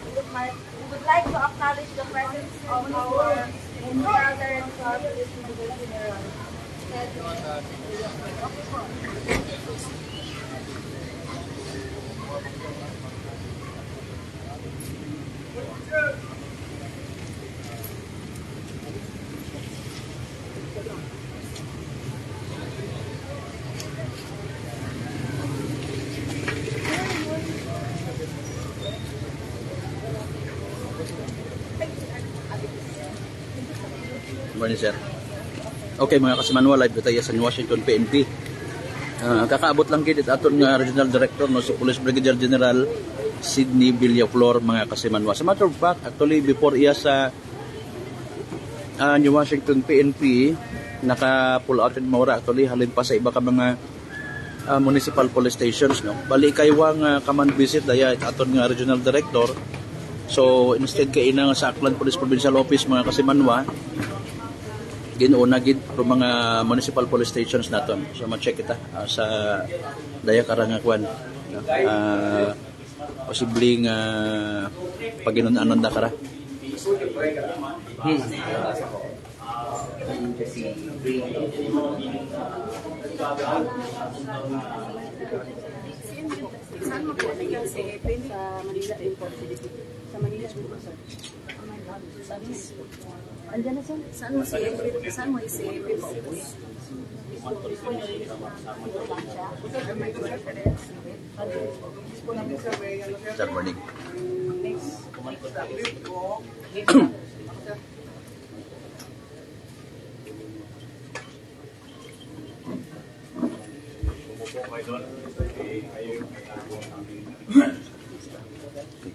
We would like to acknowledge the presence of our brother and father, General. Morning, sir. Okay, mga kasimanwa, live tayo sa Washington PNP. Kakaabot lang kit aton nga Regional Director no si Police Brigadier General Sidney Villaflor, mga kasimanwa. Sa matter of fact, actually before iya sa New Washington PNP naka-pull out in Maura, actually halin pa sa iba ka mga municipal police stations, no. Bali kaywang command visit daya aton nga Regional Director. So instead kay ina sa Aklan Police Provincial Office, mga kasimanwa, ginuuna gid pro mga municipal police stations naton. So ma-check kita sa daya karangakuan, posibleng paginunanon da kara. Saan mo po naging sa Manila Import? Sa Manila Andiyan na, sir? Saan mo i-save po? Sir, morning.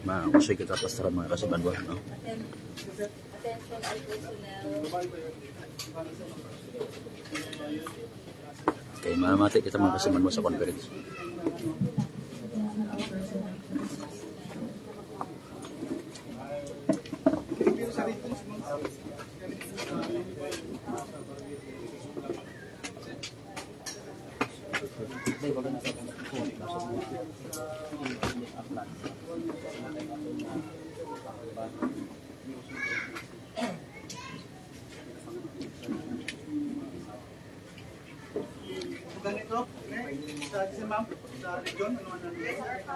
Makusay kita pastaran, mga kasimanwa, no? Attention all personnel. Okay, mamati kita, mga kasimanwa, sa conference. Ganito, sa ma'am, sa region, ano na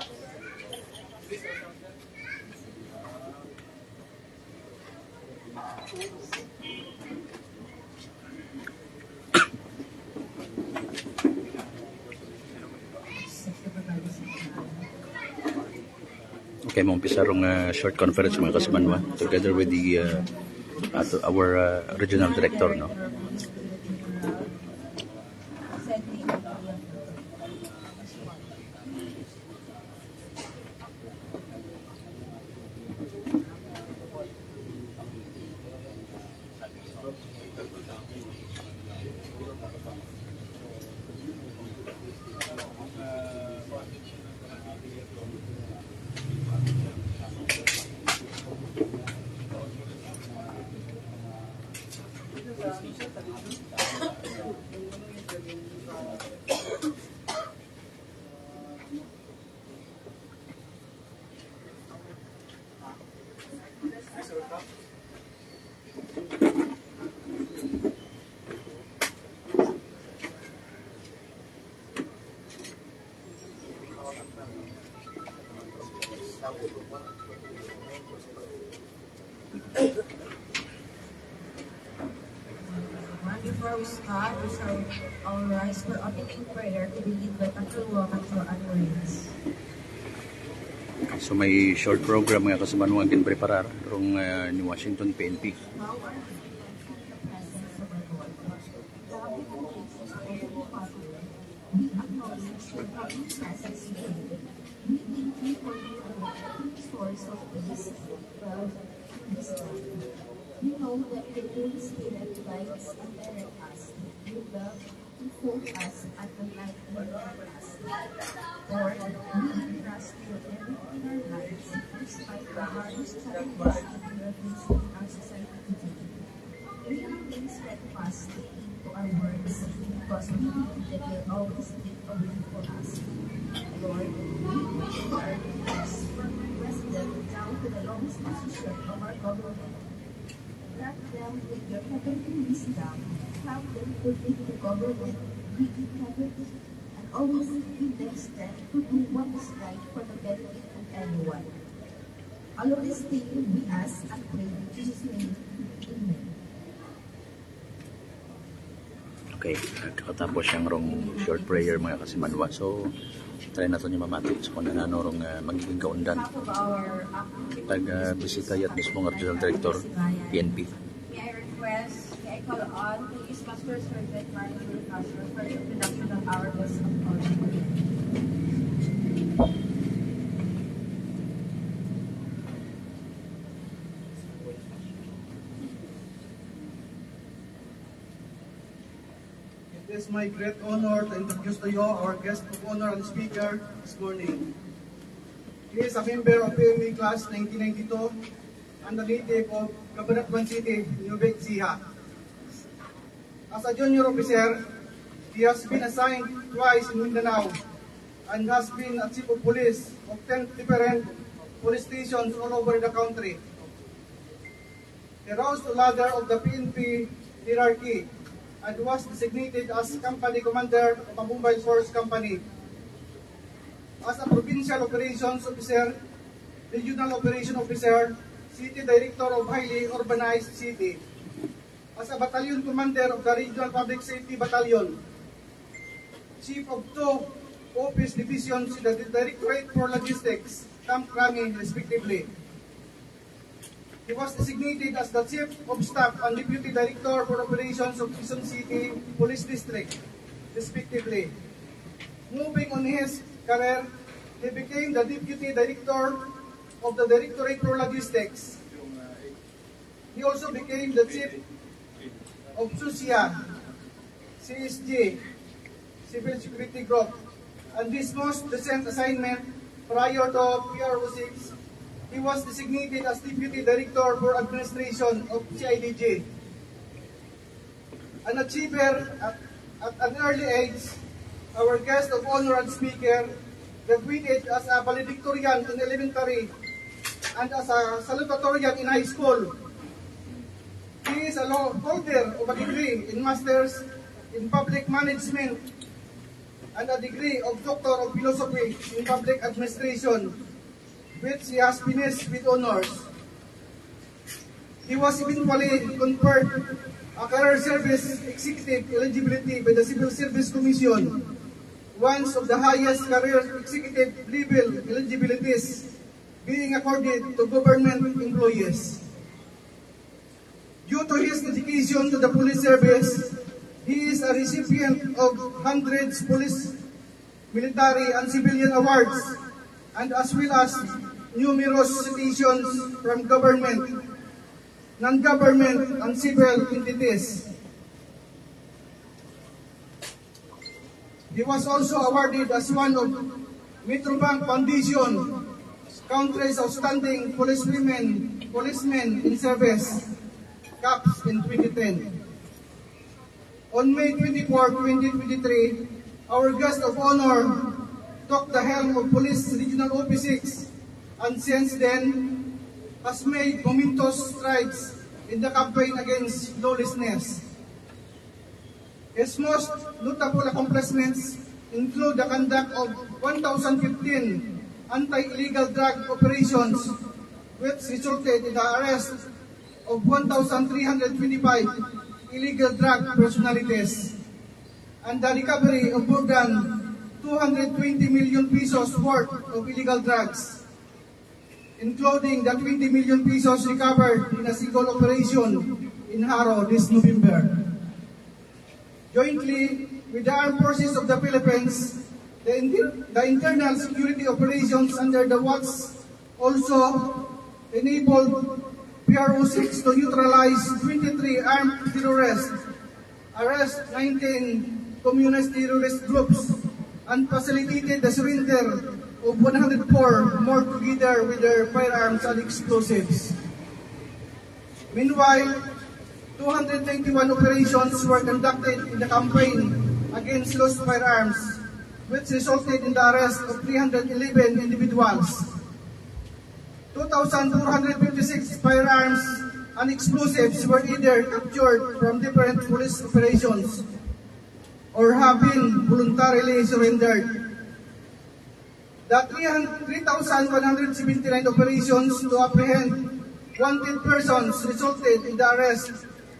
Okay, maumpisa rong short conference, mga kasimanwa, together with the our regional director, no. Before we start, we shall all rise for opening prayer to be led by Pastor Pastor Anwaris. So may short program, mga kasimanwa, kin preparar rong New Washington PNP. You know that the Holy Spirit guides and directs us. You love to hold us at the night you love us. Lord, we trust you everything in our lives, despite the hardest challenges and refuge in our society today. We remain steadfast to our words, because we believe that you'll always make a way for us. Lord, we pray for our leaders, from our president down to the lowest position of our government. Grant them with your heavenly wisdom, help them to lead the government with integrity, and always give them strength to do what is right for the benefit of everyone. All of these things we ask and pray in Jesus' name. Amen. Okay, katapos siyang rong short prayer mga kasimanwa. So, try na ito niya mamatik sa kung ano rong magiging kaundan. Bisita yat mismo ng Regional Director, PNP. May I request, may I call on Police Master Sergeant Martin Castro for the introduction of our list of calls. It is my great honor to introduce to you our guest of honor and speaker this morning. He is a member of PME Class 1992 and a native of Cabanatuan City, Nueva Ecija. As a junior officer, he has been assigned twice in Mindanao and has been a chief of police of 10 different police stations all over the country. He rose to the ladder of the PNP hierarchy and was designated as company commander of a mobile force company. As a provincial operations officer, regional operation officer, city director of highly urbanized city. As a battalion commander of the Regional Public Safety Battalion, chief of 2 office divisions in the Directorate for Logistics, Camp Crami, respectively. He was designated as the Chief of Staff and Deputy Director for Operations of Quezon City Police District, respectively. Moving on his career, he became the Deputy Director of the Directorate for Logistics. He also became the Chief of SUSIA, CSG, Civil Security Group, and this most recent assignment prior to PRO6, he was designated as Deputy Director for Administration of CIDG. An achiever at an early age, our guest of honor and speaker graduated as a valedictorian in elementary and as a salutatorian in high school. He is a holder of a degree in Masters in Public Management and a degree of Doctor of Philosophy in Public Administration, which he has finished with honors. He was eventually conferred a career service executive eligibility by the Civil Service Commission, one of the highest career executive level eligibilities being accorded to government employees. Due to his dedication to the police service, he is a recipient of hundreds police, military, and civilian awards, and as well as numerous citations from government, non-government, and civil entities. He was also awarded as one of Metrobank Foundation country's outstanding policemen in service, CAPS, in 2010. On May 24, 2023, our guest of honor took the helm of Police Regional OP6 and since then has made momentous strides in the campaign against lawlessness. His most notable accomplishments include the conduct of 1,015 anti-illegal drug operations, which resulted in the arrest of 1,325 illegal drug personalities, and the recovery of more than 220 million pesos worth of illegal drugs, including the 20 million pesos recovered in a single operation in Haro this November. Jointly with the Armed Forces of the Philippines, the internal security operations under the WATS also enabled PRO6 to neutralize 23 armed terrorists, arrest 19 communist terrorist groups, and facilitated the surrender of 104 more together with their firearms and explosives. Meanwhile, 291 operations were conducted in the campaign against lost firearms, which resulted in the arrest of 311 individuals. 2,456 firearms and explosives were either captured from different police operations or have been voluntarily surrendered. The 3,179 operations to apprehend wanted persons resulted in the arrest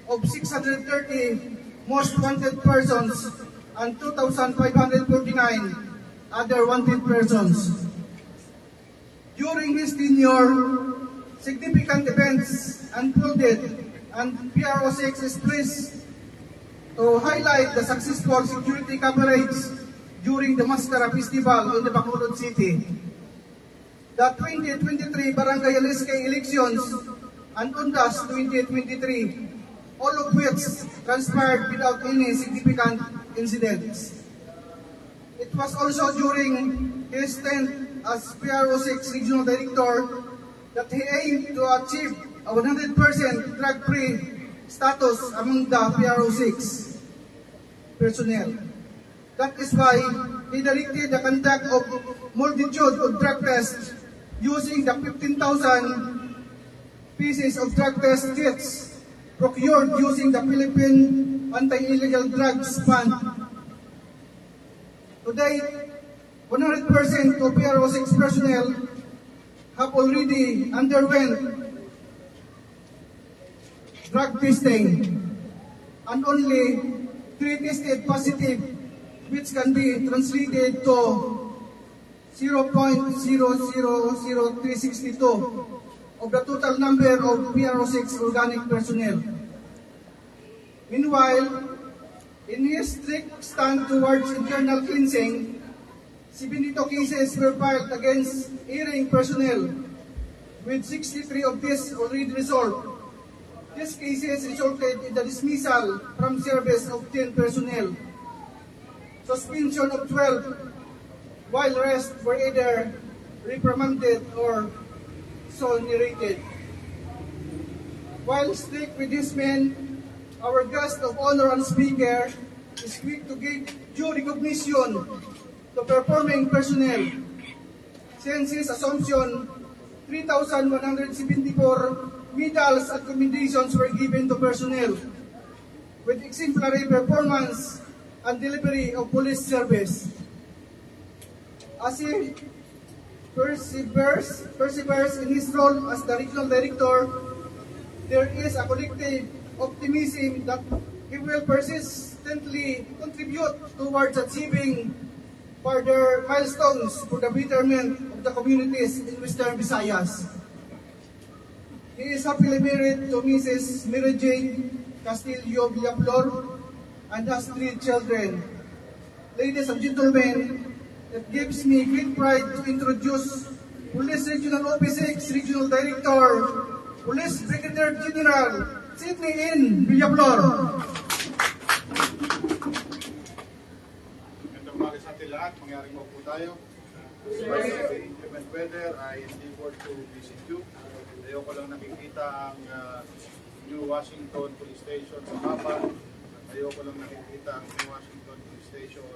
of 630 most wanted persons and 2,549 other wanted persons. During his tenure, significant events unfolded and PRO6 is pleased to highlight the successful security coverage during the Mascara Festival in the Bacolod City. The 2023 Barangay LSK elections and UNDAS 2023, all of which transpired without any significant incidents. It was also during his stint as PRO6 Regional Director that he aimed to achieve a 100% drug-free status among the PRO6 personnel. That is why he directed the conduct of multitude of drug tests using the 15,000 pieces of drug test kits procured using the Philippine Anti-Illegal Drugs Fund. To date, 100% of PRO6 personnel have already underwent drug testing and only 3 tested positive, which can be translated to 0.000362 of the total number of PRO6 organic personnel. Meanwhile, in his strict stand towards internal cleansing, 72 cases were filed against hearing personnel, with 63 of these already resolved. These cases resulted in the dismissal from service of 10 personnel, suspension of 12, while the rest were either reprimanded or exonerated. While strict with these men, our guest of honor and speaker is quick to give due recognition to performing personnel. Since his assumption, 3,174 medals and commendations were given to personnel with exemplary performance and delivery of police service. As he perseveres in his role as the regional director, there is a collective optimism that he will persistently contribute towards achieving further milestones for the betterment of the communities in Western Visayas. He is happily married to Mrs. Mary Jane Castillo Villaflor and has 3 children. Ladies and gentlemen, it gives me great pride to introduce Police Regional OP6 Regional Director, Police Brigadier General Sidney N. Villaflor. Magandang umaga sa ating lahat. Mangyaring mo po tayo. Despite the inclement weather, I endeavor to visit you. Ayoko lang nakikita ang New Washington Police Station sa mapa. Ayoko lang nakikita ang New Washington Police Station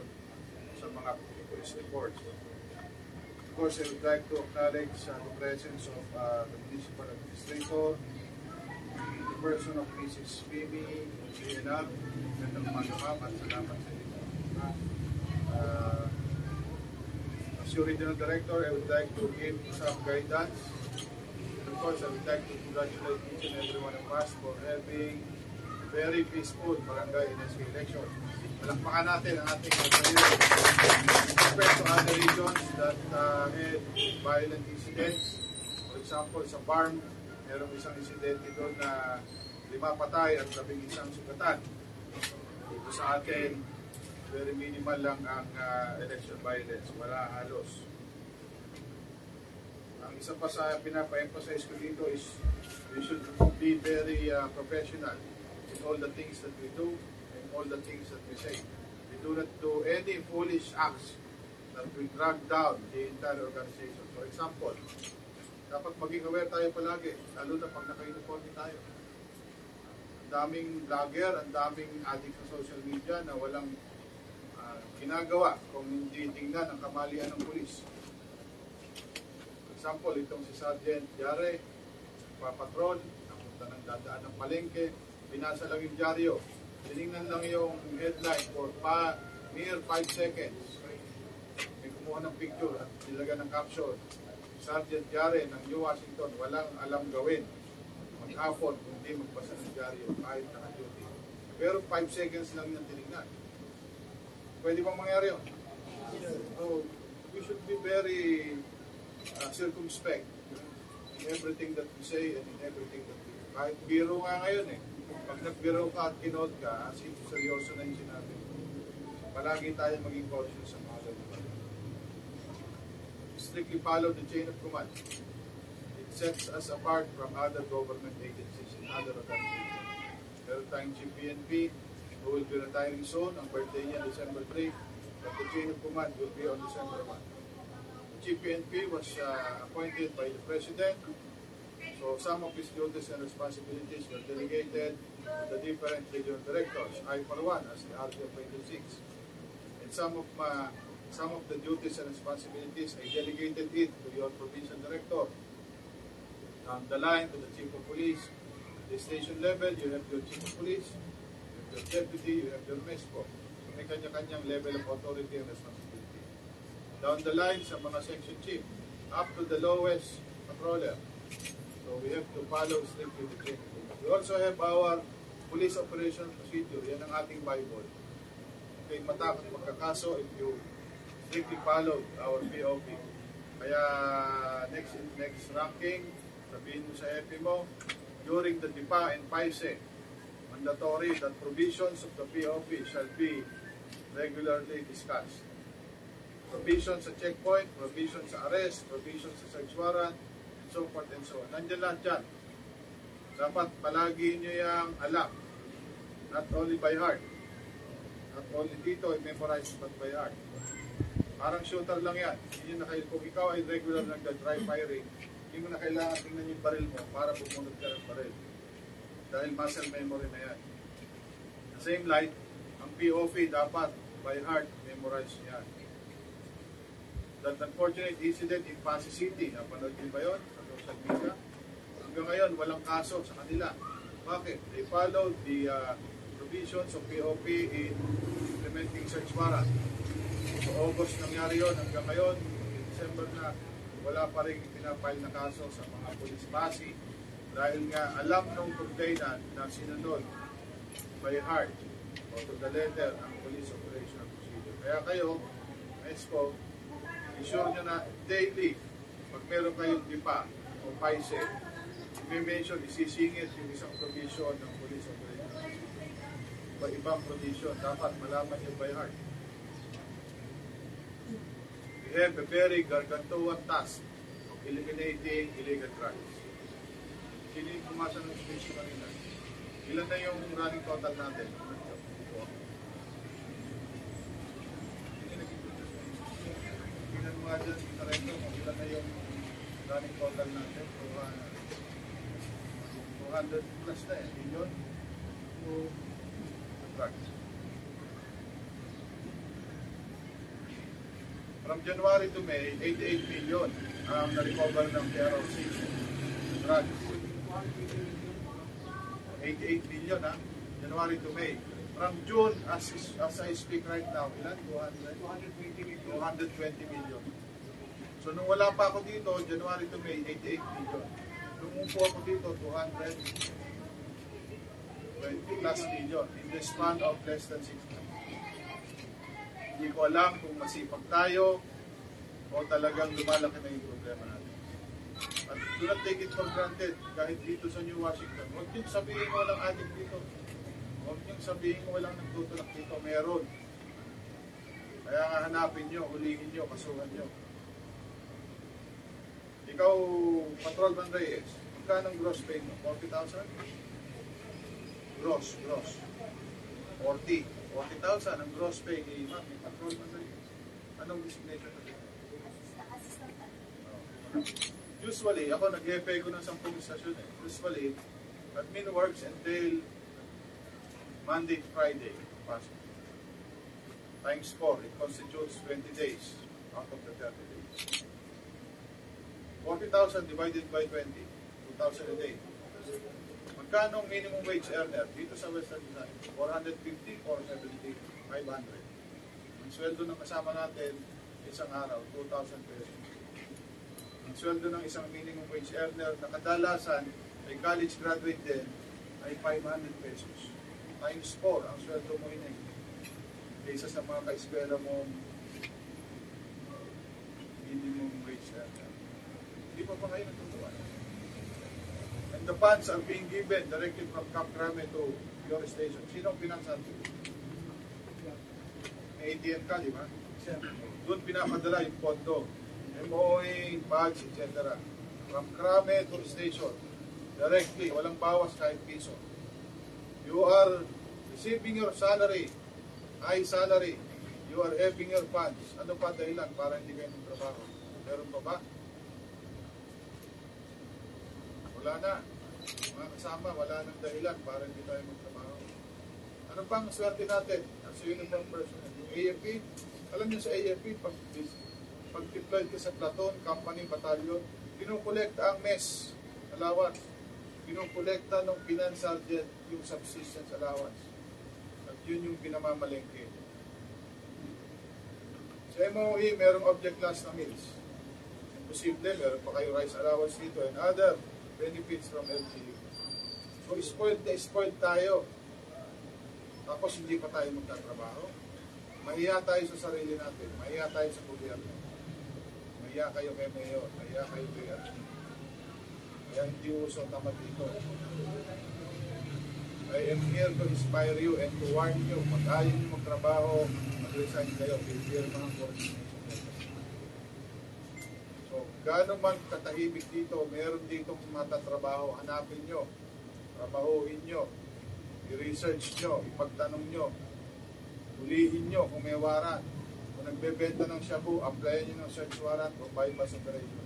sa mga police reports. Of course, I would like to acknowledge the presence of the Municipal Administrator, the person of Mrs. Mimi Siena. Magandang umaga ma'am at salamat sa inyo. As your regional director, I would like to give some guidance. And of course, I would like to congratulate each and every one of us for having very peaceful barangay NSK election. Palakpakan natin ang ating community. Compared to other regions that had violent incidents. For example, sa farm, mayroong isang insidente doon na 5 patay at 11 sugatan. Dito sa atin, very minimal lang ang election violence. Wala halos. Ang isa pa sa pinapa-emphasize ko dito is we should be very professional in all the things that we do and all the things that we say. We do not do any foolish acts that will drag down the entire organization. For example, dapat maging aware tayo palagi, lalo na pag naka-uniform tayo. Ang daming vlogger, ang daming addict sa social media na walang ginagawa kung hindi tingnan ang kamalian ng pulis. Example, itong si Sergeant Yare, papatrol, napunta ng dadaan ng palengke, binasa lang yung dyaryo, tinignan lang yung headline for mere 5 seconds. May kumuha ng picture at nilaga ng caption. Sergeant Yare ng New Washington, walang alam gawin. Maghapon, kundi magbasa ng dyaryo kahit naka-duty. Pero 5 seconds lang yung tinignan. Pwede bang mangyari yun? So, we should be very circumspect in everything that we say and in everything that we do. Kahit biro nga ngayon eh. Pag nagbiro ka at kinod ka, as if seryoso na yung sinabi. Palagi tayo maging cautious sa mga ganun. Strictly follow the chain of command. It sets us apart from other government agencies and other organizations. Meron tayong Chief PNP who will be retiring soon. Ang birthday niya December 3. But the chain of command will be on December 1. The Chief PNP was appointed by the President. So some of his duties and responsibilities were delegated to the different regional directors. I, for one, as the RD of 26. And some of the duties and responsibilities, I delegated it to your provincial director. Down the line to the Chief of Police. At the station level, you have your Chief of Police, you have your Deputy, you have your MESPO. So may kanya-kanyang level of authority and responsibility. Down the line sa mga section chief, up to the lowest patroller. So we have to follow strictly the chain. We also have our police operation procedure. Yan ang ating Bible. Okay, matakot magkakaso if you strictly follow our POP. Kaya next ranking, sabihin mo sa FP mo, during the DIPA and PAISE, mandatory that provisions of the POP shall be regularly discussed. Provisions sa checkpoint, provisions sa arrest, provisions sa search warrant, and so forth and so on. Nandiyan lahat dyan. Dapat palagi nyo yung alam. Not only by heart. Not only dito, i-memorize but by heart. Parang shooter lang yan. Kung ikaw ay regular nagda-dry firing, hindi mo na kailangan tingnan yung baril mo para bumunod ka ng baril. Dahil muscle memory na yan. The same light, ang POV dapat by heart memorize yan. That unfortunate incident in Pasig City, napanood niyo ba yun sa social media? Hanggang ngayon, walang kaso sa kanila. Bakit? They followed the provisions of POP in implementing search warrant. So August nangyari yun, hanggang ngayon, December na, wala pa rin pinapile na kaso sa mga police Pasig. Dahil nga alam ng complainant na sinunod by heart o to the letter ang police operational procedure. Kaya kayo, ESCO, i-sure nyo na daily, pag meron kayong DIPA o PAISE, i-mention, isisingit yung isang provision ng police operational procedure. Ibang provision, dapat malaman yung by heart. We have a very gargantuan task of eliminating illegal drugs. Sino yung pumasa ng speech kanina? Ilan na yung running total natin? Tingnan mo nga dyan sa record mo, ilan na yung running total natin? 200 plus na eh, million to drugs. From January to May, 88 million ang na-recover ng PROC drugs. 88 million January to May. From June, as I speak right now, ilan? 220 million. So nung wala pa ako dito, January to May, 88 million. Nung upo ako dito, 220 plus million in the span of less than 6 months. Hindi ko alam kung masipag tayo o talagang lumalaki na yung problema natin. At do not take it for granted kahit dito sa New Washington. Huwag niyong sabihin mo walang addict dito. Huwag niyong sabihin mo walang nagtutulak dito. Meron. Kaya nga hanapin niyo, hulihin niyo, kasuhan niyo. Ikaw, Patrolman Reyes, magkano ang gross pay mo? 40,000? Gross. 40,000 ang gross pay ni Ma'am, ni Patrolman Reyes. Anong designation na dito? Usually, ako nag-epe ko ng 10 istasyon eh. Usually, admin works until Monday to Friday. Times 4, it constitutes 20 days out of the 30 days. 40,000 divided by 20, 2,000 a day. Magkano ang minimum wage earner dito sa Western Visayas? 450 or 70, 500. Ang sweldo ng kasama natin isang araw, 2,000 pesos. Ang sweldo ng isang minimum wage earner na kadalasan ay college graduate din ay 500 pesos. Times 4 ang sweldo mo inay. Kaysa sa mga ka-eskwela mo minimum wage earner. Hindi pa ba kayo natutuwa? And the funds are being given directly from Camp Crame to your station. Sino ang pinansan? May ATM ka, di ba? Doon pinapadala yung pondo. MOA, bags, etc. From Crame to the station. Directly, walang bawas kahit piso. You are receiving your salary, high salary. You are having your funds. Ano pa dahilan para hindi kayo magtrabaho? Meron pa ba? Wala na. Mga kasama, wala nang dahilan para hindi tayo magtrabaho. Ano pang swerte natin as a uniform personnel? Yung AFP, alam niyo sa AFP, pag deployed ka sa platoon, company, batalyon, kinukolekta ang mess allowance. Kinukolekta ng finance sergeant yung subsistence allowance. At yun yung pinamamalengke. Sa MOE, merong object class na meals. Imposible, meron pa kayo rice allowance dito and other benefits from LGU. So, spoiled na spoiled tayo. Tapos hindi pa tayo magtatrabaho. Mahiya tayo sa sarili natin. Mahiya tayo sa gobyerno. Mahiya kayo kay Mayor. Mahiya kayo kay RG. Kaya hindi uso tamad dito. I am here to inspire you and to warn you. Pag ayaw nyo magtrabaho, mag-resign kayo. Prepare mga coordination. So, gano'n man katahimik dito, meron dito matatrabaho, hanapin nyo, trabahuin nyo, i-research nyo, ipagtanong nyo, ulihin nyo kung may warrant. Kung nagbebenta ng shabu, applyan nyo ng search warrant o bypass operation.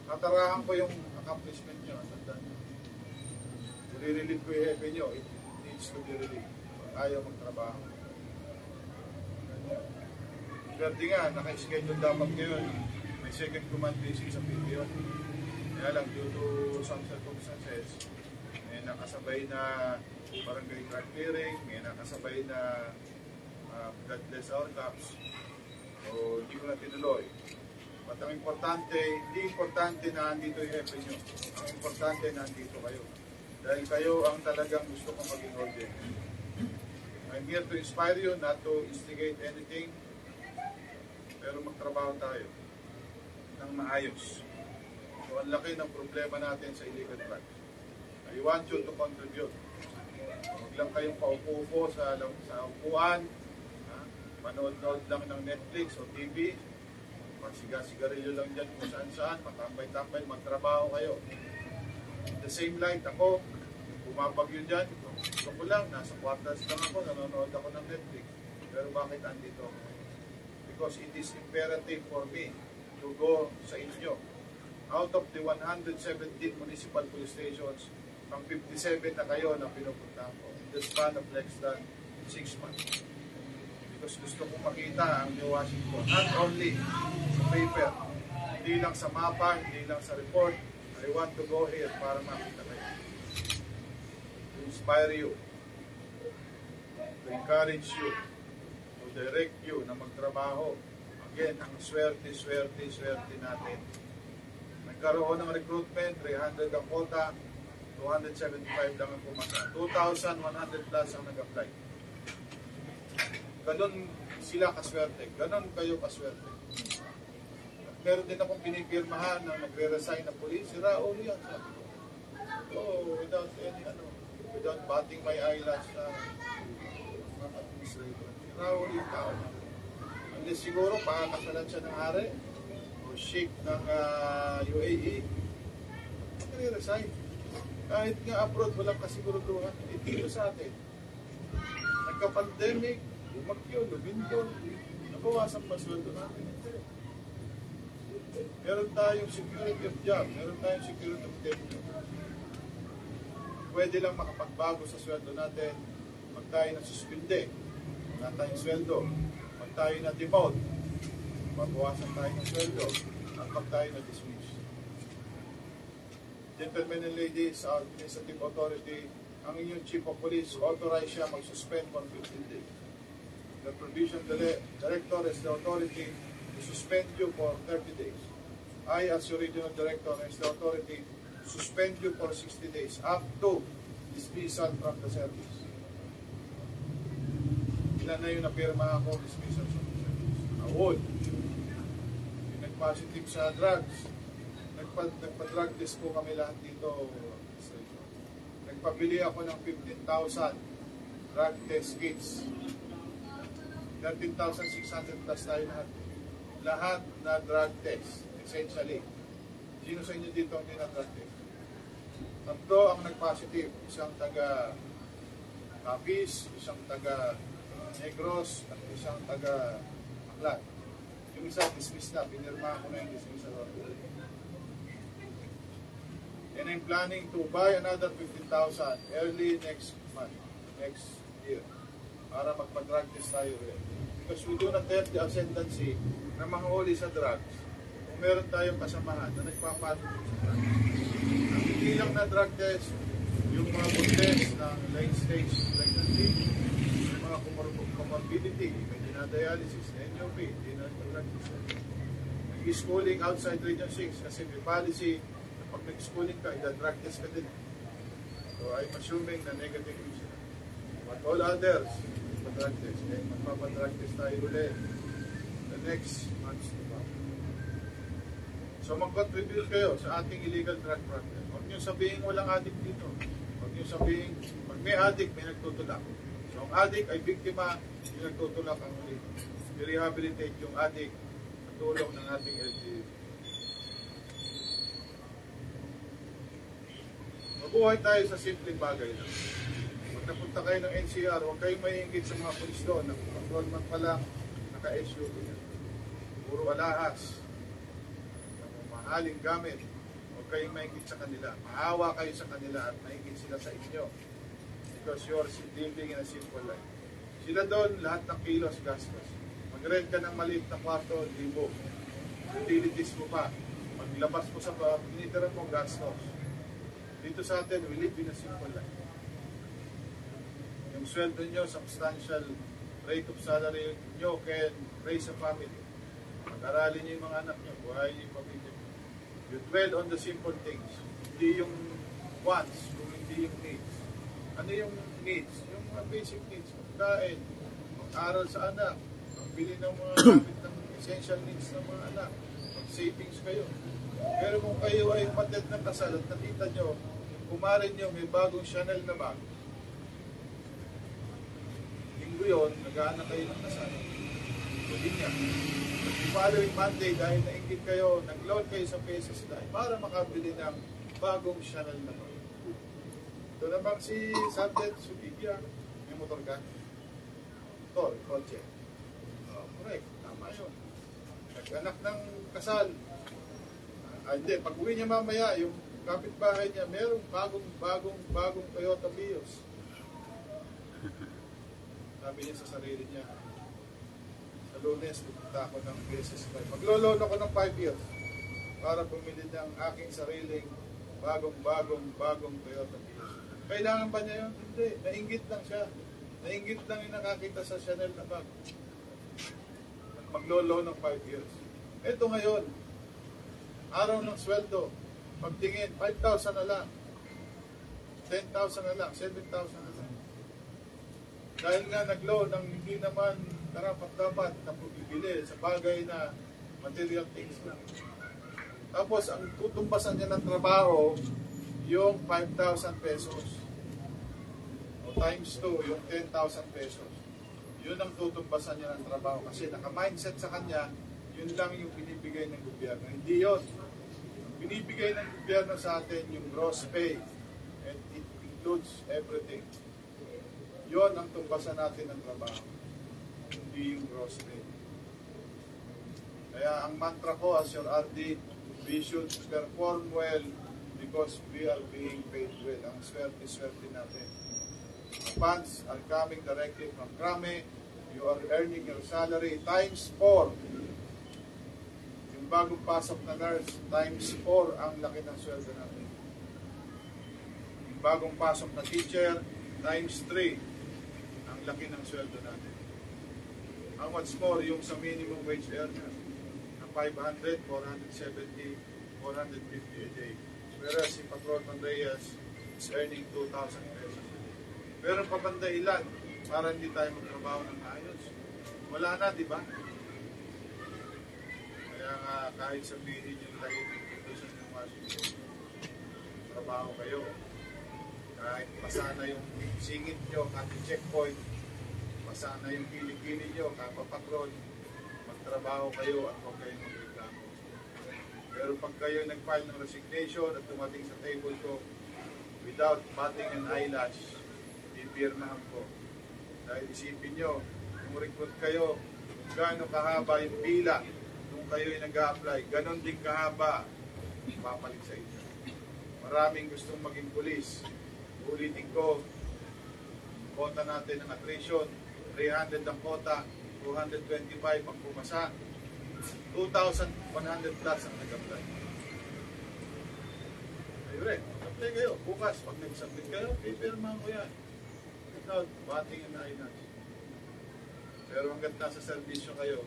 Natarahan ko yung accomplishment nyo. I-relieve ko yung hepe nyo. It needs to be relieved. Ayaw magtrabaho. Swerte nga, naka-schedule dapat ngayon. May second command basic sa PPO. Kaya lang, due to some circumstances, may nakasabay na barangay track clearing, may nakasabay na God bless our caps. So, hindi ko na tinuloy. But ang importante, hindi importante na andito yung hepe nyo. Ang importante na andito kayo. Dahil kayo ang talagang gusto kong maging audience. I'm here to inspire you, not to instigate anything. Pero magtrabaho tayo ng maayos. So, ang laki ng problema natin sa illegal drugs. I want you to contribute. Huwag lang kayong paupo-upo sa upuan, manood-nood lang ng Netflix o TV, magsiga-sigarilyo lang dyan kung saan-saan, matambay-tambay, magtrabaho kayo. In the same light, ako, bumabagyo dyan, gusto ko lang, nasa quarters lang ako, nanonood ako ng Netflix. Pero bakit andito ako? Because it is imperative for me to go sa inyo. Out of the 117 municipal police stations, ang 57 na kayo na pinupuntahan ko in the span of less than 6 months. Because gusto kong makita ang New Washington, not only sa paper, hindi lang sa mapa, hindi lang sa report. I want to go here para makita kayo. To inspire you, to encourage you, to direct you na magtrabaho. Again, ang swerte natin. Nagkaroon ng recruitment, 300 ang quota, 275 lang ang pumasa. 2,100 plus ang nag-apply. Ganon sila kaswerte. Ganon kayo kaswerte. Meron din akong pinipirmahan na magre-resign na police. Si Raul yan. Sabi ko. Oh, without any, without batting my eyelash sa mga administrator. Si Raul yung tao. Unless siguro, pakakasalan siya ng hari o sheikh ng UAE. Magre-resign. Kahit nga abroad, walang kasiguruduhan. Dito sa atin. Nagka-pandemic, lumagyo, lumindol, nabawasan pa sweldo natin. Meron tayong security of job, meron tayong security of tenure. Pwede lang makapagbago sa sweldo natin, mag tayo na suspinde, wala tayong sweldo, mag tayo na demote, Babawasan tayo ng sweldo at pag tayo na-dismiss. Gentlemen and ladies, our administrative authority, ang inyong chief of police, authorized siya mag-suspend for 15 days. The provision director has the authority to suspend you for 30 days. I, as your regional director, has the authority to suspend you for 60 days up to dismissal from the service. Ilan na yung napirma ako, dismissal from the service? Award. Yung nag-positive sa drugs. Nagpa-drug test po kami lahat dito. Nagpabili ako ng 15,000 drug test kits. 13,600 plus tayo lahat. Lahat na drug test, essentially. Sino sa inyo dito ang hindi na drug test? Tatlo ang nag-positive. Isang taga Capiz, isang taga Negros, at isang taga Aklan. Yung isa dismiss na, pinirma ko na yung dismiss na order. And I'm planning to buy another 15,000 early next month, next year, para magpa-drug test tayo rin. Because we do not have the ascendancy na manghuli sa drugs kung meron tayong kasamahan na nagpapasok sa drugs. Ang hindi lang na drug test, yung mga buntes ng late stage pregnancy, yung mga comorbidity, may dinadialysis, NOP, hindi na drug test. Nag-schooling outside Region 6 kasi may policy na pag nag-schooling ka, ida-drug test ka din. So I'm assuming na negative yung sila. But all others, drug test. Okay? Magpapadrug test tayo ulit the next months to come. So mag-contribute kayo sa ating illegal drug program. Huwag nyo sabihin walang addict dito. Huwag nyo sabihin, pag may addict, may nagtutulak. So ang addict ay biktima, yung nagtutulak ang ulit. I-rehabilitate yung addict sa tulong ng ating LGU. Mabuhay tayo sa simpleng bagay lang. Napunta kayo ng NCR, huwag kayong maingit sa mga polis doon. Nag-controlman pa lang, naka-SUV yan. Puro alahas. Mahaling gamit. Huwag kayong maingit sa kanila. Maawa kayo sa kanila at maingit sila sa inyo. Because you're living in a simple life. Sila doon, lahat ng kilos, gastos. Mag-rent ka ng maliit na kwarto, libo. Utilities mo pa. Maglabas mo sa pinitiran mo, gastos. Dito sa atin, we live in a simple life. Yung sweldo nyo, substantial rate of salary nyo can raise a family. Mag-aralin nyo yung mga anak nyo, buhayin nyo yung pamilya. You dwell on the simple things. Hindi yung wants, kung hindi yung needs. Ano yung needs? Yung mga basic needs. Magkain, mag-aral sa anak, magbili ng mga gamit ng essential needs ng mga anak, mag-savings kayo. Pero kung kayo ay pated ng kasal at nakita nyo, kumarin nyo may bagong Chanel na bag, yun, nag-aanak kayo ng kasal. Hindi niya. The following Monday, dahil nainggit kayo, nag-loan kayo sa pesos dahil para makabili ng bagong Chanel na bag. Ito naman si Sergeant Subigia, may motor ka? Motor, kotse. Correct, tama yun. Nag-anak ng kasal. Hindi, pag uwi niya mamaya, yung kapitbahay niya, merong bagong Toyota Vios. Sabi niya sa sarili niya, sa Lunes, pupunta ako ng beses 5. Magloloan ako ng 5 years para bumili ng aking sariling bagong Toyota Vios. Kailangan ba niya yun? Hindi. Nainggit lang siya. Nainggit lang yung nakakita sa Chanel na bag. Magloloan ng 5 years. Ito ngayon, araw ng sweldo, pagtingin, 5,000 na lang. 10,000 na lang, 7,000 na lang. Dahil nga nag-loan ng hindi naman karapat-dapat na bibili sa bagay na material things lang. Tapos, ang tutumbasan niya ng trabaho, yung 5,000 pesos. O times 2, yung 10,000 pesos. Yun ang tutumbasan niya ng trabaho. Kasi naka-mindset sa kanya, yun lang yung binibigay ng gobyerno. Hindi yun. Binibigay ng gobyerno sa atin yung gross pay. And it includes everything. Yun ang tumbasan natin ng trabaho. Hindi yung gross pay. Kaya ang mantra ko as your RD, we should perform well because we are being paid well. Ang swerte natin. Funds are coming directly from Krame. You are earning your salary times 4. Yung bagong pasok na nurse, times 4 ang laki ng sweldo natin. Yung bagong pasok na teacher, times 3 ang laki ng sweldo natin. How much more yung sa minimum wage earner? Na 500, 470, 450 a day. Whereas si Patron Reyes is earning 2,000 pesos a day. Pero pabanda ilan para hindi tayo magtrabaho ng ayos? Wala na, di ba? Kaya nga kahit sabihin yung tahimik dito sa New Washington, trabaho kayo. Kahit pasana yung singit nyo, kahit checkpoint, pasana yung kilikili nyo, kapapatron, magtrabaho kayo at huwag kayong magreklamo. Pero pag kayo nag-file ng resignation at tumating sa table ko, without batting an eyelash, pipirmahan ko. Dahil isipin nyo, kung recruit kayo, kung gaano kahaba yung pila, kung kayo ay nag-a-apply, ganon din kahaba, papalit sa inyo. Maraming gustong maging pulis. Ulitin ko, kota natin ng attrition, 300 ang kota, 225 ang pumasa, 2,100 plus ang nag-apply. Ayun, apply kayo. Bukas, pag nag-submit kayo, pipirmahan ko yan. Without batting an eyelash. Pero hanggat nasa servisyo kayo,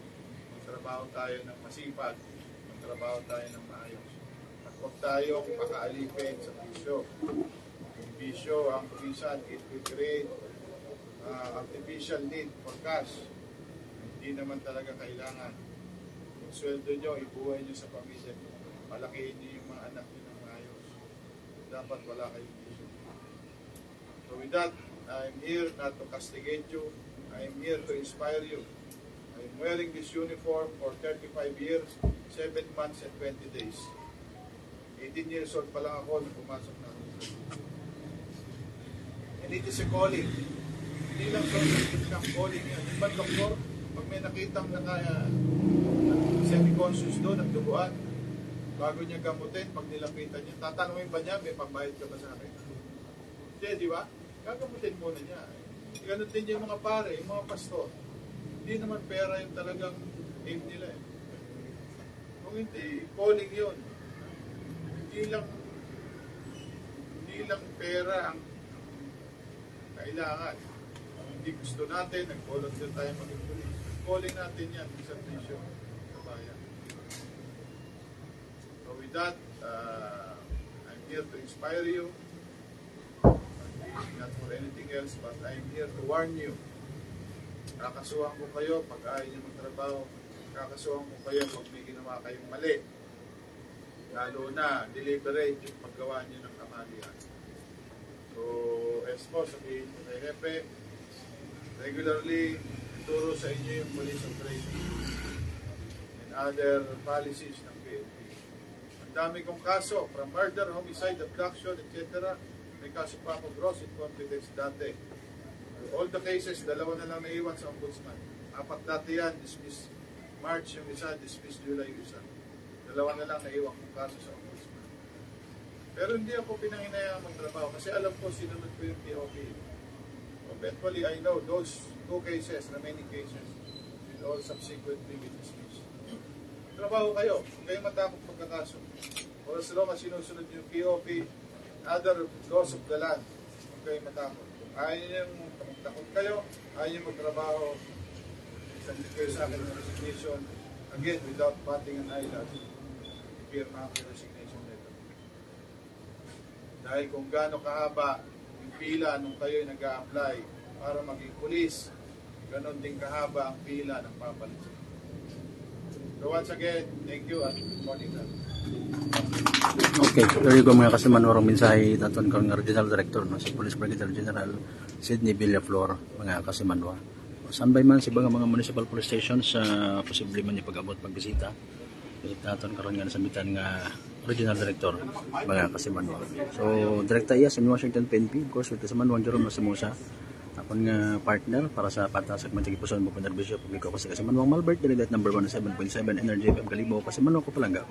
magtrabaho tayo ng masipag, magtrabaho tayo ng maayos. At huwag tayong makaalipin sa bisyo. Yung bisyo, ang minsan, it will create artificial need for cash. Hindi naman talaga kailangan. Yung sweldo nyo, ibuhay nyo sa pamilya nyo. Palakihin nyo yung mga anak nyo ng maayos. Dapat wala kayong bisyo. So with that, I'm here not to castigate you. I'm here to inspire you. I'm wearing this uniform for 35 years, 7 months and 20 days. 18 years old pa lang ako nung pumasok na ako. And it is a calling. Hindi lang sa calling yan. Yung ba doktor, pag may nakitang semi-conscious doon, nagduguan, bago niya gamutin, pag nilapitan niya, tatanungin ba niya, may pambayad ka ba sa akin? Hindi, di ba? Gagamutin muna niya. Ganun din yung mga pare, yung mga pastor. Hindi naman pera yung talagang aim nila eh. Kung hindi, calling yun. Hindi lang pera ang kailangan. Kung hindi gusto natin, nag-volunteer tayo maging pulis. Calling natin yan, sa servisyo sa bayan. So with that, I'm here to inspire you. Not for anything else, but I'm here to warn you. Kakasuhan ko kayo pag ayaw nyo magtrabaho. Kakasuhan ko kayo pag may ginawa kayong mali. Lalo na, deliberate yung paggawa nyo ng kamalian. So, as po, sabihin ko kay Hepe, regularly, ituro sa inyo yung police operation and other policies ng PNP. Ang dami kong kaso, from murder, homicide, abduction, etc. May kaso pa ako gross incompetence dati. All the cases, 2 na lang naiwan sa ombudsman. 4 dati yan, dismiss March yung isa, dismiss July yung isa. 2 na lang naiwan kong kaso sa ombudsman. Pero hindi ako pinanginayang magtrabaho kasi alam ko sinunod ko yung POP. Eventually, I know those 2 cases, remaining cases, will all subsequently be dismissed. Trabaho kayo, huwag kayong matakot magkakaso. For as long as sinusunod yung POP, other laws of the land, huwag kayong matakot. Kung ayaw nyo magtakot kayo, ayaw nyo magtrabaho, sandit kayo sa akin ng resignation, again, without batting an eyelash, ipirma ang resignation letter. Dahil kung gaano kahaba yung pila nung kayo nag-a-apply para maging pulis, ganon din kahaba ang pila ng papalit. So once again, thank you and good morning na. Okay, there you go mga kasimanwarong mensahe naton kang Regional Director no, si Police Brigadier General Sidney Villaflor, mga kasimanwa. Sambay man si mga municipal police stations sa posible man ipag-abot pagbisita. Visit naton karon nga nasambitan nga Regional Director, mga kasimanwa. So, direkta iya sa Washington PNP, of course, with kasimanwa Jerome Masimusa. Akon nga partner para sa patasag man tigipuson mo penerbisyo publiko kasi kasimanwang Malbert, Delegate number 107.7 Energy FM Kalibo, kasimanwa ko palangga.